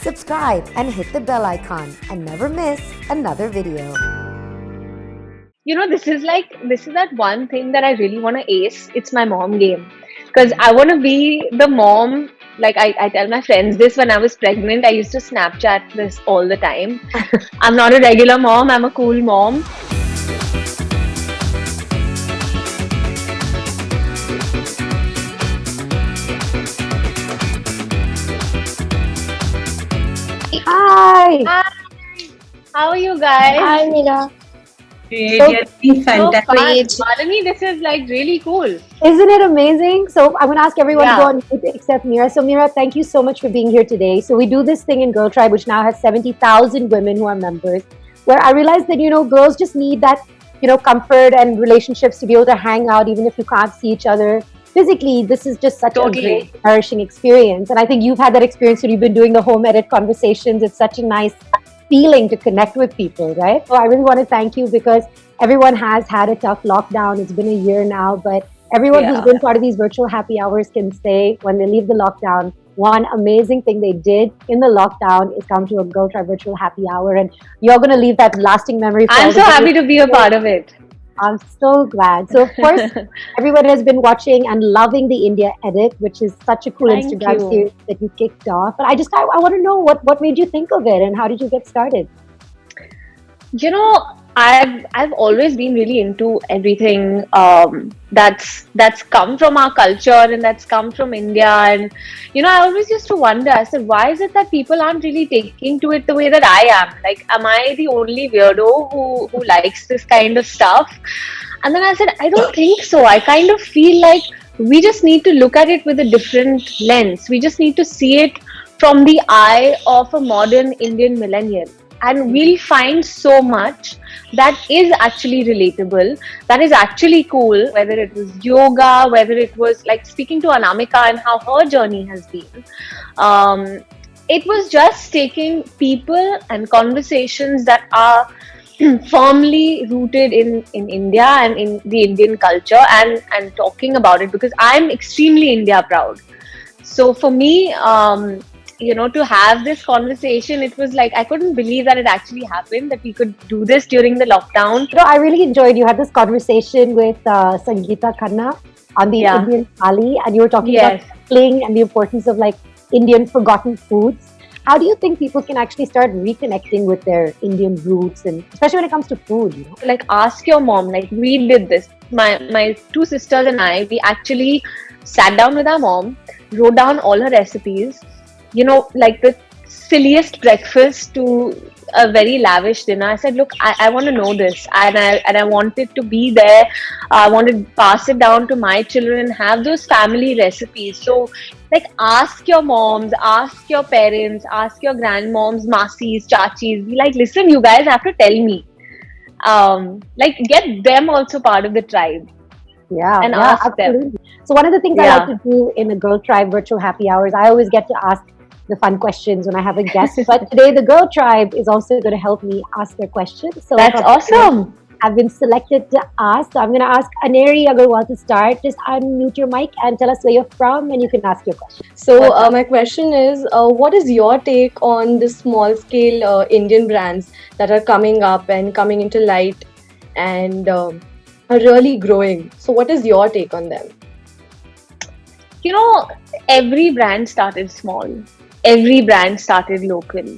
Subscribe and hit the bell icon and never miss another video. This is that one thing that I really want to ace. It's my mom game. Because I want to be the mom. Like I tell my friends this when I was pregnant. I used to Snapchat this all the time. I'm not a regular mom, I'm a cool mom. Hi. Hi, how are you guys? Hi, Meera. Great, So- you're doing So fantastic. fun. Malini, this is like really cool. Isn't it amazing? So I'm going to ask everyone to Yeah. go on mute except Meera. So Meera, thank you so much for being here today. So we do this thing in Girl Tribe, which now has 70,000 women who are members, where I realized that, girls just need that, comfort and relationships to be able to hang out, even if you can't see each other physically. This is just such a Totally. great, nourishing experience. And I think you've had that experience when you've been doing the home edit conversations. It's such a nice feeling to connect with people, right? So I really want to thank you because everyone has had a tough lockdown. It's been a year now, but everyone who's Yeah. been part of these virtual happy hours can say when they leave the lockdown, one amazing thing they did in the lockdown is come to a Girl Tribe virtual happy hour, and you're going to leave that lasting memory. For I'm all so the happy people. to be a part of it. I'm so glad. So, of course, everyone has been watching and loving the India edit, which is such a cool Thank Instagram you. series that you kicked off. But I want to know what made you think of it and how did you get started? You know, I've always been really into everything that's come from our culture and that's come from India. And I always used to wonder. I said, why is it that people aren't really taking to it the way that I am? Like, am I the only weirdo who likes this kind of stuff? And then I said, I don't think so. I kind of feel like we just need to look at it with a different lens. We just need to see it from the eye of a modern Indian millennial. And we'll find so much that is actually relatable, that is actually cool, whether it was yoga, whether it was like speaking to Anamika and how her journey has been. Um, it was just taking people and conversations that are firmly rooted in India and in the Indian culture and talking about it because I'm extremely India proud. So for me, to have this conversation, it was like I couldn't believe that it actually happened, that we could do this during the lockdown. I really enjoyed you had this conversation with Sangeeta Khanna on the Yeah. Indian thali, and you were talking Yes. about cooking and the importance of like Indian forgotten foods. How do you think people can actually start reconnecting with their Indian roots, and especially when it comes to food? Like, ask your mom. Like, we did this. My two sisters and I, we actually sat down with our mom, wrote down all her recipes. Like the silliest breakfast to a very lavish dinner. I said, look, I want to know this, and I wanted to be there. I wanted to pass it down to my children and have those family recipes. So, like, ask your moms, ask your parents, ask your grandmoms, masis, chachis. Be like, listen, you guys have to tell me. Like, get them also part of the tribe Yeah, and yeah, ask them. absolutely. So one of the things I Yeah. like to do in the Girl Tribe virtual happy hours, I always get to ask the fun questions when I have a guest. But today, the Girl Tribe is also going to help me ask their questions. So That's awesome. I've been selected to ask. So I'm going to ask Aneri Agarwal to start. Just unmute your mic and tell us where you're from, and you can ask your question. So my question is, what is your take on the small scale Indian brands that are coming up and coming into light and are really growing? So what is your take on them? Every brand started small. Every brand started local.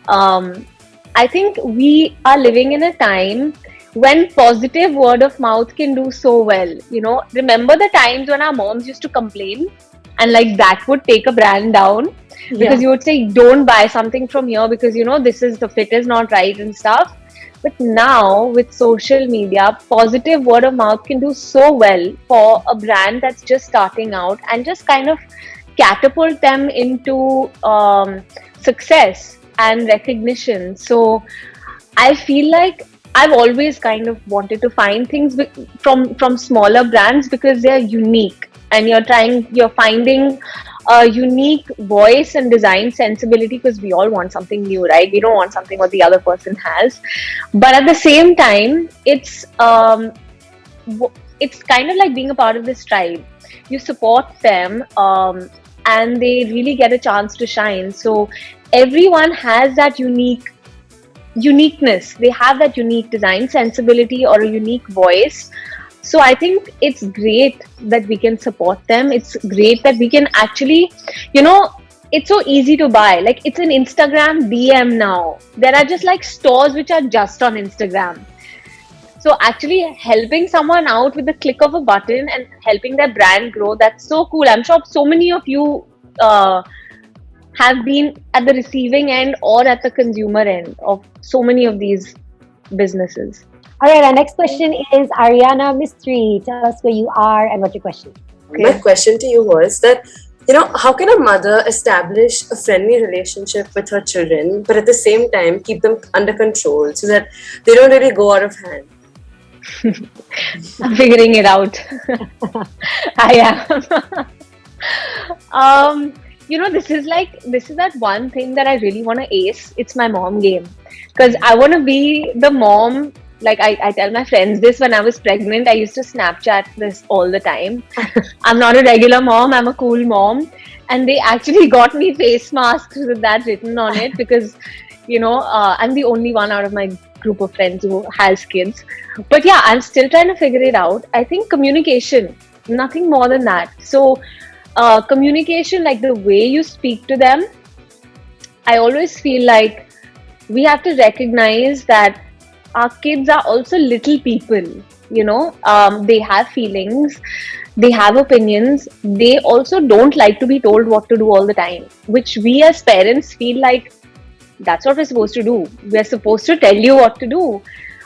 I think we are living in a time when positive word of mouth can do so well. Remember the times when our moms used to complain and like that would take a brand down because you would say, don't buy something from here because this is the fit is not right and stuff. But now with social media, positive word of mouth can do so well for a brand that's just starting out and just kind of catapult them into success and recognition. So I feel like I've always kind of wanted to find things from smaller brands because they're unique and you're finding a unique voice and design sensibility because we all want something new, right? We don't want something what the other person has. But at the same time, it's kind of like being a part of this tribe. You support them. and they really get a chance to shine. So everyone has that uniqueness. They have that unique design sensibility or a unique voice. So I think it's great that we can support them. It's great that we can actually, it's so easy to buy. Like, it's an Instagram DM now. There are just like stores which are just on Instagram. So actually helping someone out with the click of a button and helping their brand grow, that's so cool. I'm sure so many of you have been at the receiving end or at the consumer end of so many of these businesses. All right, our next question is Ariana Mistry. Tell us where you are and what's your question. My question to you was that, how can a mother establish a friendly relationship with her children, but at the same time keep them under control so that they don't really go out of hand? I'm figuring it out. I am. This is that one thing that I really want to ace. It's my mom game. Because I want to be the mom. Like, I tell my friends this when I was pregnant. I used to Snapchat this all the time. I'm not a regular mom. I'm a cool mom. And they actually got me face masks with that written on it because, I'm the only one out of my group of friends who has kids. But yeah, I'm still trying to figure it out. I think communication, nothing more than that. So communication, like the way you speak to them, I always feel like we have to recognize that our kids are also little people. They have feelings, they have opinions, they also don't like to be told what to do all the time, which we as parents feel like that's what we're supposed to do. We're supposed to tell you what to do.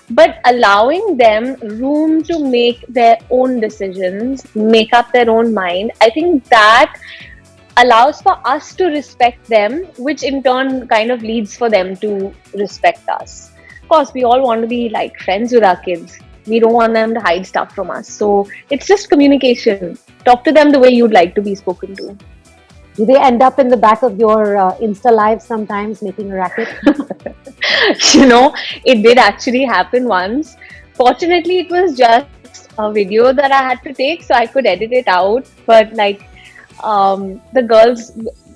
But allowing them room to make their own decisions, make up their own mind, I think that allows for us to respect them, which in turn kind of leads for them to respect us. Of course, we all want to be like friends with our kids. We don't want them to hide stuff from us. So it's just communication. Talk to them the way you'd like to be spoken to. Do they end up in the back of your Insta Live sometimes making a racket? It did actually happen once. Fortunately, it was just a video that I had to take, so I could edit it out. But the girls,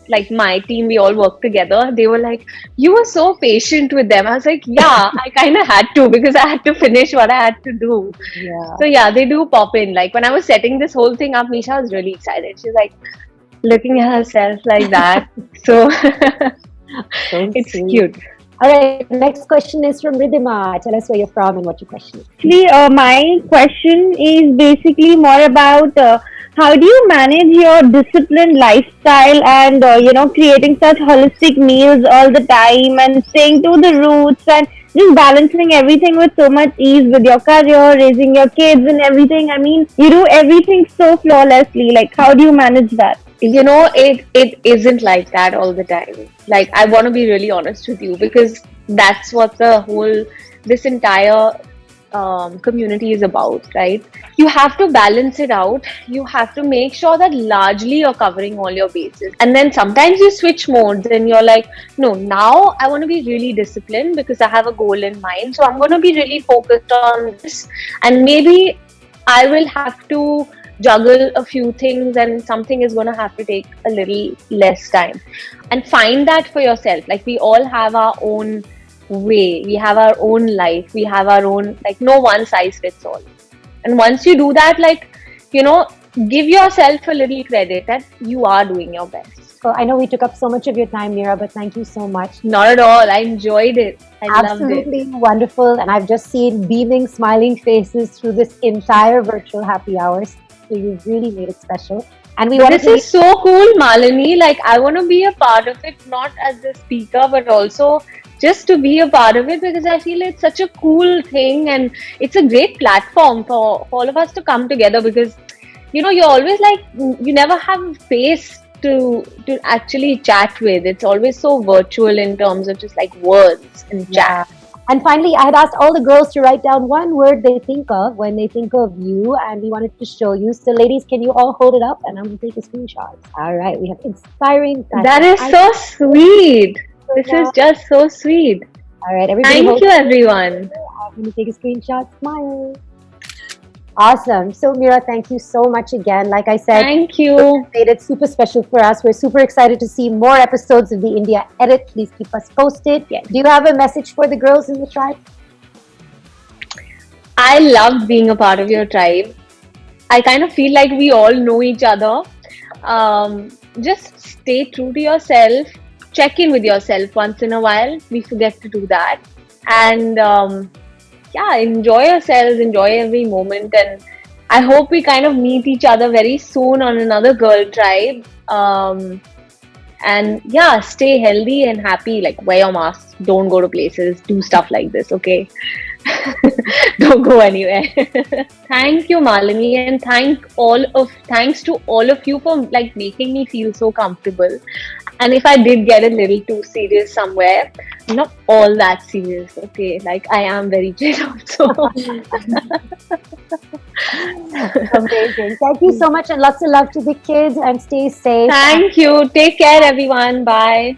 like my team, we all worked together. They were like, "You were so patient with them." I was like, "Yeah, I kind of had to because I had to finish what I had to do." Yeah. So yeah, they do pop in. Like when I was setting this whole thing up, Misha was really excited. She's like looking at herself like that. So it's sweet. cute. All right, next question is from Ridhima. Tell us where you're from and what your question is. Actually, my question is basically more about how do you manage your disciplined lifestyle and creating such holistic meals all the time and staying to the roots and just balancing everything with so much ease with your career, raising your kids and everything. I mean, you do everything so flawlessly. Like, how do you manage that? It isn't like that all the time. Like, I want to be really honest with you because that's what this entire community is about, right? You have to balance it out. You have to make sure that largely you're covering all your bases. And then sometimes you switch modes and you're like, no, now I want to be really disciplined because I have a goal in mind. So I'm going to be really focused on this. And maybe I will have to juggle a few things and something is going to have to take a little less time. And find that for yourself. Like, we all have our own way, we have our own life, we have our own, like, no one size fits all. And once you do that, give yourself a little credit that you are doing your best. So I know we took up so much of your time, Meera, but thank you so much. Not at all. I enjoyed it. I loved it. Absolutely wonderful. And I've just seen beaming, smiling faces through this entire virtual happy hours. So you've really made it special. And this is so cool, Malini. Like, I want to be a part of it, not as the speaker, but also just to be a part of it because I feel it's such a cool thing and it's a great platform for all of us to come together because, you're always like, you never have a face to actually chat with. It's always so virtual in terms of just like words and chat. And finally, I had asked all the girls to write down one word they think of when they think of you, and we wanted to show you. So ladies, can you all hold it up? And I'm going to take a screenshot. All right, we have inspiring. That is so sweet. This is just so sweet. All right, everybody. Thank you, everyone. I'm going to take a screenshot. Smile. Awesome. So, Mira, thank you so much again. Like I said, Thank you. made it super special for us. We're super excited to see more episodes of the India Edit. Please keep us posted. Yes. Do you have a message for the girls in the tribe? I loved being a part of your tribe. I kind of feel like we all know each other. Just stay true to yourself. Check in with yourself once in a while. We forget to do that. And yeah, enjoy yourselves, enjoy every moment. And I hope we kind of meet each other very soon on another girl tribe. And yeah, stay healthy and happy. Like, wear your mask, don't go to places, do stuff like this, okay? Don't go anywhere. Thank you, Malini, and thanks to all of you for like making me feel so comfortable. And if I did get a little too serious somewhere, not all that serious, okay? Like, I am very chill also. Amazing. Thank you so much, and lots of love to the kids, and stay safe. Thank you. Take care, everyone. Bye.